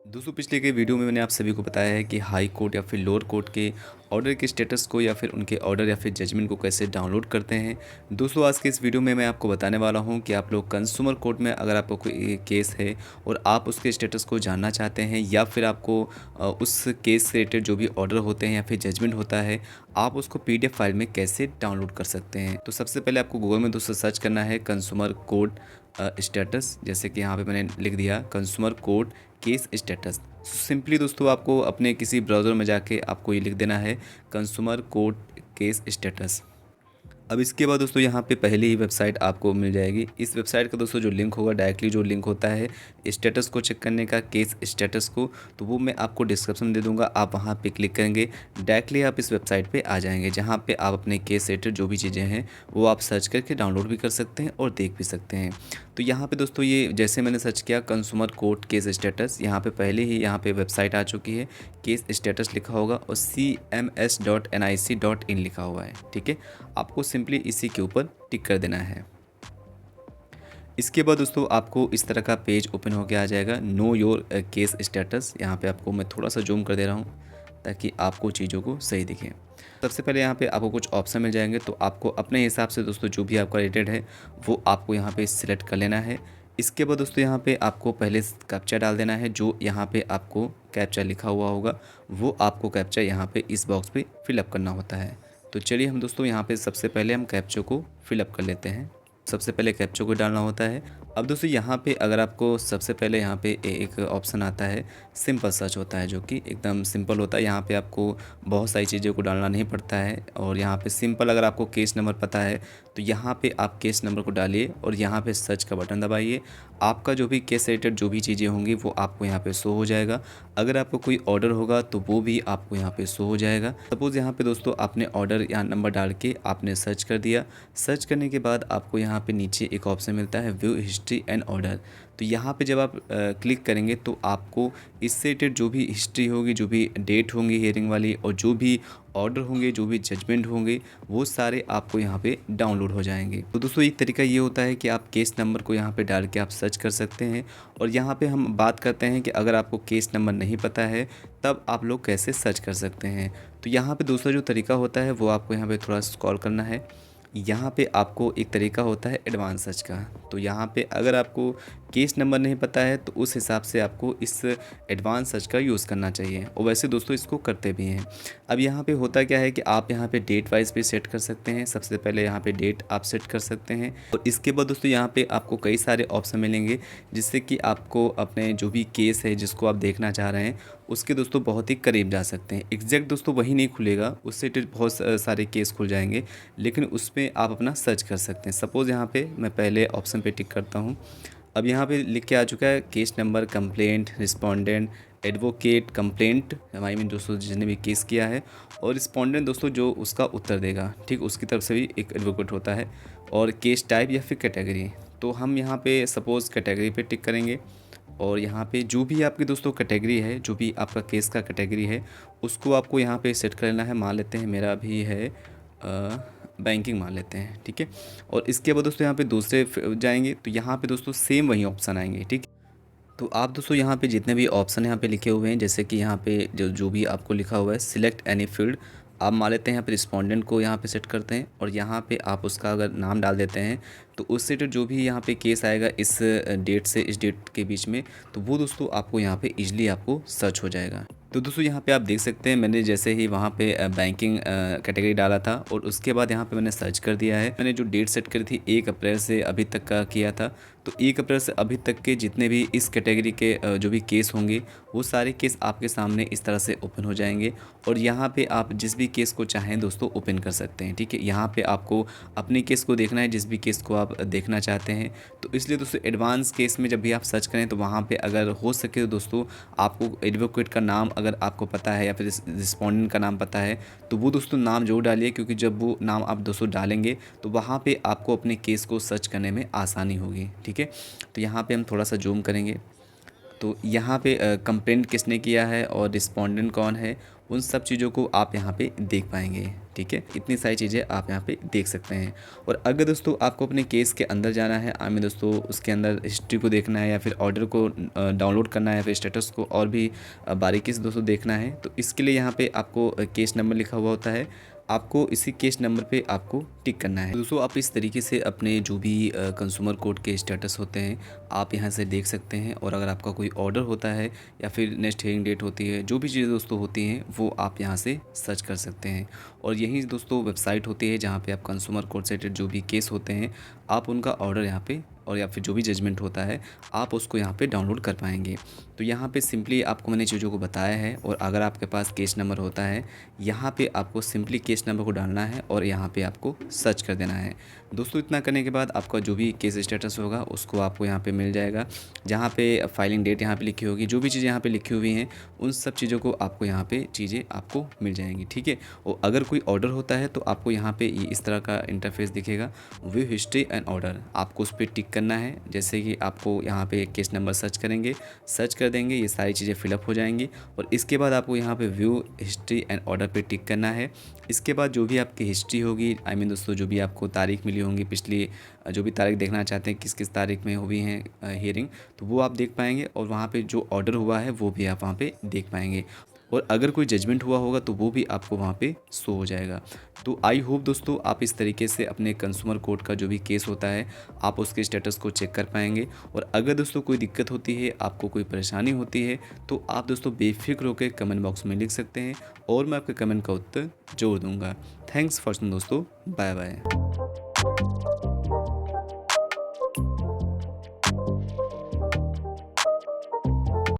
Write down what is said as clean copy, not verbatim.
दोस्तों पिछले के वीडियो में मैंने आप सभी को बताया है कि हाई कोर्ट या फिर लोअर कोर्ट के ऑर्डर के स्टेटस को या फिर उनके ऑर्डर या फिर जजमेंट को कैसे डाउनलोड करते हैं। दोस्तों आज के इस वीडियो में मैं आपको बताने वाला हूं कि आप लोग कंज्यूमर कोर्ट में अगर आपको कोई केस है और आप उसके स्टेटस को जानना चाहते हैं या फिर आपको उस केस से रिलेटेड जो भी ऑर्डर होते हैं या फिर जजमेंट होता है आप उसको PDF फाइल में कैसे डाउनलोड कर सकते हैं। तो सबसे पहले आपको गूगल में दोस्तों सर्च करना है कंज्यूमर कोर्ट स्टेटस, जैसे कि यहाँ पे मैंने लिख दिया consumer court case status. Simply दोस्तों आपको अपने किसी ब्राउज़र में जाके आपको ये लिख देना है कंज्यूमर कोर्ट केस स्टेटस। अब इसके बाद दोस्तों यहाँ पे पहली ही वेबसाइट आपको मिल जाएगी। इस वेबसाइट का दोस्तों जो लिंक होगा, डायरेक्टली जो लिंक होता है स्टेटस को चेक करने का, केस स्टेटस को, तो वो मैं आपको डिस्क्रिप्शन में दे दूँगा। आप वहाँ पे क्लिक करेंगे, डायरेक्टली आप इस वेबसाइट पे आ जाएंगे, जहाँ पे आप अपने केस रिलेटेड जो भी चीज़ें हैं वो आप सर्च करके डाउनलोड भी कर सकते हैं और देख भी सकते हैं। तो यहाँ पे दोस्तों ये जैसे मैंने सर्च किया कंज्यूमर कोर्ट केस स्टेटस, यहाँ पे पहले ही यहाँ पे वेबसाइट आ चुकी है। केस स्टेटस लिखा होगा और cms.nic.in लिखा हुआ है। ठीक है, आपको सिंपली इसी के ऊपर टिक कर देना है। इसके बाद दोस्तों आपको इस तरह का पेज ओपन होकर आ जाएगा, नो योर केस स्टेटस। यहाँ पे आपको मैं थोड़ा सा जूम कर दे रहा हूँ ताकि आपको चीज़ों को सही दिखे। सबसे पहले यहाँ पे आपको कुछ ऑप्शन मिल जाएंगे, तो आपको अपने हिसाब से दोस्तों जो भी आपका रिलेटेड है वो आपको यहाँ पे सिलेक्ट कर लेना है। इसके बाद दोस्तों यहाँ पे आपको पहले कैप्चा डाल देना है, जो यहाँ पे आपको कैप्चा लिखा हुआ होगा वो आपको कैप्चा यहाँ पे इस बॉक्स पे फिलअप करना होता है। तो चलिए हम दोस्तों यहाँ पे सबसे पहले हम कैप्चा को फिलअप कर लेते हैं। सबसे पहले कैप्चा को डालना होता है। अब दोस्तों यहाँ पे अगर आपको सबसे पहले यहाँ पे एक ऑप्शन आता है सिंपल सर्च होता है, जो कि एकदम सिंपल होता है। यहाँ पे आपको बहुत सारी चीज़ों को डालना नहीं पड़ता है और यहाँ पे सिंपल अगर आपको केस नंबर पता है तो यहाँ पे आप केस नंबर को डालिए और यहाँ पे सर्च का बटन दबाइए। आपका जो भी केस रिलेटेड जो भी चीज़ें होंगी वो आपको यहाँ पे शो हो जाएगा। अगर आपको कोई ऑर्डर होगा तो वो भी आपको यहाँ पे शो हो जाएगा। सपोज़ यहाँ पे दोस्तों आपने ऑर्डर यहाँ नंबर डाल के आपने सर्च कर दिया। सर्च करने के बाद आपको यहाँ पे नीचे एक ऑप्शन मिलता है व्यू हिस्ट्री एंड ऑर्डर। तो यहाँ पे जब आप क्लिक करेंगे तो आपको इससे रिलेटेड जो भी हिस्ट्री होगी, जो भी डेट होंगी हियरिंग वाली और जो भी ऑर्डर होंगे, जो भी जजमेंट होंगे, वो सारे आपको यहाँ पे डाउनलोड हो जाएंगे। तो दोस्तों एक तरीका ये होता है कि आप केस नंबर को यहाँ पे डाल के आप सर्च कर सकते हैं। और यहाँ पे हम बात करते हैं कि अगर आपको केस नंबर नहीं पता है तब आप लोग कैसे सर्च कर सकते हैं। तो यहाँ पे दूसरा जो तरीका होता है वो आपको यहाँ पे थोड़ा स्क्रॉल करना है। यहाँ पे आपको एक तरीका होता है एडवांस सर्च का। तो यहाँ पे अगर आपको केस नंबर नहीं पता है तो उस हिसाब से आपको इस एडवांस सर्च का यूज़ करना चाहिए, और वैसे दोस्तों इसको करते भी हैं। अब यहाँ पे होता क्या है कि आप यहाँ पे डेट वाइज भी सेट कर सकते हैं। सबसे पहले यहाँ पे डेट आप सेट कर सकते हैं और इसके बाद दोस्तों यहाँ पे आपको कई सारे ऑप्शन मिलेंगे, जिससे कि आपको अपने जो भी केस है जिसको आप देखना चाह रहे हैं उसके दोस्तों बहुत ही करीब जा सकते हैं। एग्जैक्ट दोस्तों वही नहीं खुलेगा, उससे बहुत सारे केस खुल जाएंगे, लेकिन उसमें आप अपना सर्च कर सकते हैं। सपोज़ यहाँ पे मैं पहले ऑप्शन पे टिक करता हूँ। अब यहाँ पे लिख के आ चुका है case number, complaint, respondent, advocate, complaint I mean दोस्तों जिसने भी केस किया है, और रिस्पोंडेंट दोस्तों जो उसका उत्तर देगा, ठीक, उसकी तरफ से भी एक एडवोकेट होता है, और केस टाइप या फिर कैटेगरी। तो हम यहाँ पे सपोज़ कैटेगरी पे टिक करेंगे और यहाँ पे जो भी आपकी दोस्तों कैटेगरी है, जो भी आपका केस का कैटेगरी है उसको आपको यहाँ पे सेट कर लेना है। मान लेते हैं मेरा भी है बैंकिंग मान लेते हैं, ठीक है। और इसके बाद दोस्तों यहाँ पे दूसरे जाएंगे तो यहाँ पे दोस्तों सेम वही ऑप्शन आएंगे, ठीक। तो आप दोस्तों यहाँ पे जितने भी ऑप्शन यहाँ पे लिखे हुए हैं, जैसे कि यहाँ पे जो जो भी आपको लिखा हुआ है सिलेक्ट एनी फील्ड, आप मान लेते हैं यहाँ पे रिस्पोंडेंट को यहाँ पे सेट करते हैं और यहाँ पे आप उसका अगर नाम डाल देते हैं तो उससे जो भी यहाँ पे केस आएगा इस डेट से इस डेट के बीच में, तो वो दोस्तों आपको यहाँ पे इजीली आपको सर्च हो जाएगा। तो दोस्तों यहाँ पे आप देख सकते हैं मैंने जैसे ही वहाँ पे बैंकिंग कैटेगरी डाला था और उसके बाद यहाँ पे मैंने सर्च कर दिया है। मैंने जो डेट सेट करी थी 1 अप्रैल से अभी तक का किया था, तो 1 अप्रैल से अभी तक के जितने भी इस कैटेगरी के जो भी केस होंगे वो सारे केस आपके सामने इस तरह से ओपन हो जाएंगे। और यहाँ पे आप जिस भी केस को चाहें दोस्तों ओपन कर सकते हैं, ठीक है। यहाँ पे आपको अपने केस को देखना है, जिस भी केस को आप देखना चाहते हैं। तो इसलिए दोस्तों एडवांस केस में जब भी आप सर्च करें तो वहाँ पे अगर हो सके तो दोस्तों आपको एडवोकेट का नाम अगर आपको पता है या फिर रिस्पोंडेंट का नाम पता है तो वो दोस्तों नाम जरूर डालिए, क्योंकि जब वो नाम आप दोस्तों डालेंगे तो वहाँ पे आपको अपने केस को सर्च करने में आसानी होगी, ठीक है। तो यहाँ पे हम थोड़ा सा जूम करेंगे तो यहाँ पे कंप्लेंट किसने किया है और रिस्पोंडेंट कौन है उन सब चीज़ों को आप यहाँ पे देख पाएंगे। ठीक है, इतनी सारी चीज़ें आप यहाँ पे देख सकते हैं। और अगर दोस्तों आपको अपने केस के अंदर जाना है, आई मीन दोस्तों उसके अंदर हिस्ट्री को देखना है या फिर ऑर्डर को डाउनलोड करना है या फिर स्टेटस को और भी बारीकी से दोस्तों देखना है, तो इसके लिए यहाँ पे आपको केस नंबर लिखा हुआ होता है, आपको इसी केस नंबर पे आपको टिक करना है। दोस्तों आप इस तरीके से अपने जो भी कंज्यूमर कोर्ट के स्टेटस होते हैं आप यहाँ से देख सकते हैं। और अगर आपका कोई ऑर्डर होता है या फिर नेक्स्ट हियरिंग डेट होती है, जो भी चीज़ें दोस्तों होती हैं वो आप यहाँ से सर्च कर सकते हैं। और यही दोस्तों वेबसाइट होती है जहाँ पे आप कंज्यूमर कोर्ट से रिलेटेड जो भी केस होते हैं आप उनका ऑर्डर यहाँ पे और या फिर जो भी जजमेंट होता है आप उसको यहाँ पे डाउनलोड कर पाएंगे। तो यहाँ पे सिंपली आपको मैंने चीज़ों को बताया है। और अगर आपके पास केस नंबर होता है, यहाँ पे आपको सिंपली केस नंबर को डालना है और यहाँ पे आपको सर्च कर देना है। दोस्तों इतना करने के बाद आपका जो भी केस स्टेटस होगा उसको आपको यहाँ पे मिल जाएगा, जहाँ पे फाइलिंग डेट यहाँ पे लिखी होगी, जो भी चीज़ें यहाँ पे लिखी हुई हैं उन सब चीज़ों को आपको यहाँ पे चीज़ें आपको मिल जाएंगी। ठीक है, और अगर कोई ऑर्डर होता है तो आपको यहाँ पे ये इस तरह का इंटरफेस दिखेगा, व्यू हिस्ट्री एंड ऑर्डर, आपको उस पर टिक करना है। जैसे कि आपको यहाँ पे केस नंबर सर्च करेंगे, सर्च कर देंगे, ये सारी चीज़ें फिलअप हो जाएंगी और इसके बाद आपको यहाँ पे व्यू हिस्ट्री एंड ऑर्डर पे टिक करना है। इसके बाद जो भी आपकी हिस्ट्री होगी, आई मीन दोस्तों जो भी आपको तारीख मिली होंगी पिछली, जो भी तारीख देखना चाहते हैं किस किस तारीख में हुई हैं हियरिंग, तो वो आप देख पाएंगे और वहाँ पे जो ऑर्डर हुआ है वो भी आप वहाँ पे देख पाएंगे। और अगर कोई जजमेंट हुआ होगा तो वो भी आपको वहाँ पे शो हो जाएगा। तो आई होप दोस्तों आप इस तरीके से अपने कंज्यूमर कोर्ट का जो भी केस होता है आप उसके स्टेटस को चेक कर पाएंगे। और अगर दोस्तों कोई दिक्कत होती है, आपको कोई परेशानी होती है, तो आप दोस्तों बेफिक्र होकर कमेंट बॉक्स में लिख सकते हैं और मैं आपके कमेंट का उत्तर जरूर दूंगा। थैंक्स फॉर सुन दोस्तों, बाय बाय।